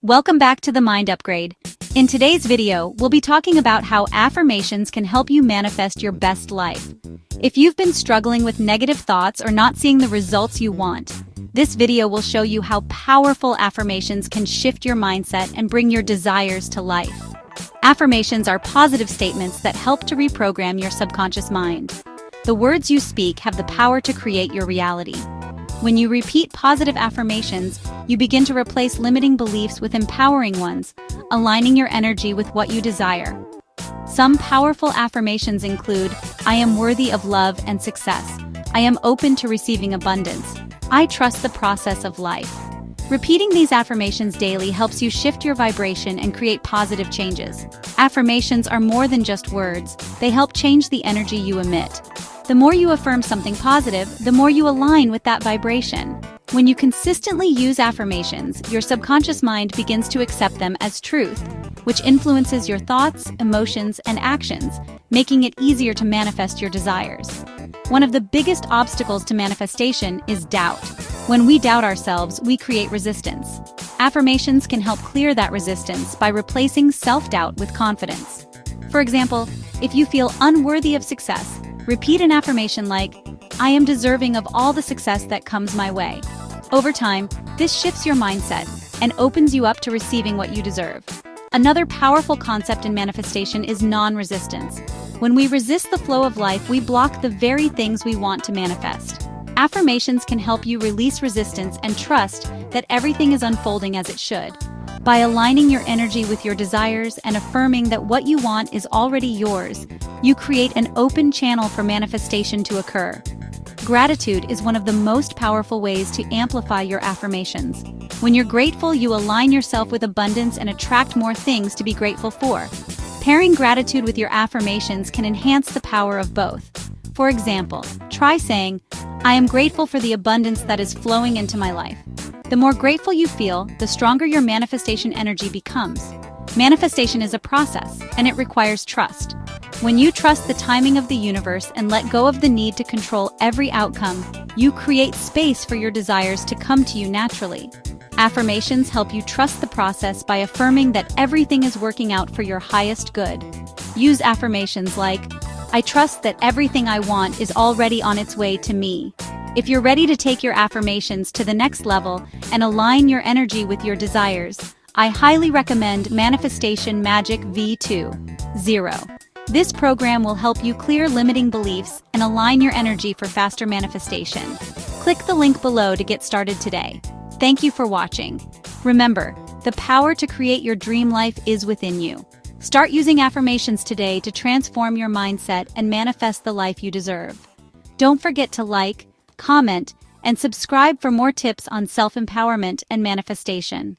Welcome back to the Mind Upgrade. In today's video, we'll be talking about how affirmations can help you manifest your best life. If you've been struggling with negative thoughts or not seeing the results you want, this video will show you how powerful affirmations can shift your mindset and bring your desires to life. Affirmations are positive statements that help to reprogram your subconscious mind. The words you speak have the power to create your reality. When you repeat positive affirmations, you begin to replace limiting beliefs with empowering ones, aligning your energy with what you desire. Some powerful affirmations include, I am worthy of love and success. I am open to receiving abundance. I trust the process of life. Repeating these affirmations daily helps you shift your vibration and create positive changes. Affirmations are more than just words, they help change the energy you emit. The more you affirm something positive, the more you align with that vibration. When you consistently use affirmations, your subconscious mind begins to accept them as truth, which influences your thoughts, emotions, and actions, making it easier to manifest your desires. One of the biggest obstacles to manifestation is doubt. When we doubt ourselves, we create resistance. Affirmations can help clear that resistance by replacing self-doubt with confidence. For example, if you feel unworthy of success, repeat an affirmation like, I am deserving of all the success that comes my way. Over time, this shifts your mindset and opens you up to receiving what you deserve. Another powerful concept in manifestation is non-resistance. When we resist the flow of life, we block the very things we want to manifest. Affirmations can help you release resistance and trust that everything is unfolding as it should. By aligning your energy with your desires and affirming that what you want is already yours, you create an open channel for manifestation to occur. Gratitude is one of the most powerful ways to amplify your affirmations. When you're grateful, you align yourself with abundance and attract more things to be grateful for. Pairing gratitude with your affirmations can enhance the power of both. For example, try saying, I am grateful for the abundance that is flowing into my life. The more grateful you feel, the stronger your manifestation energy becomes. Manifestation is a process, and it requires trust. When you trust the timing of the universe and let go of the need to control every outcome, you create space for your desires to come to you naturally. Affirmations help you trust the process by affirming that everything is working out for your highest good. Use affirmations like, I trust that everything I want is already on its way to me. If you're ready to take your affirmations to the next level and align your energy with your desires, I highly recommend Manifestation Magic V2.0. This program will help you clear limiting beliefs and align your energy for faster manifestation. Click the link below to get started today. Thank you for watching. Remember, the power to create your dream life is within you. Start using affirmations today to transform your mindset and manifest the life you deserve. Don't forget to like, comment, and subscribe for more tips on self-empowerment and manifestation.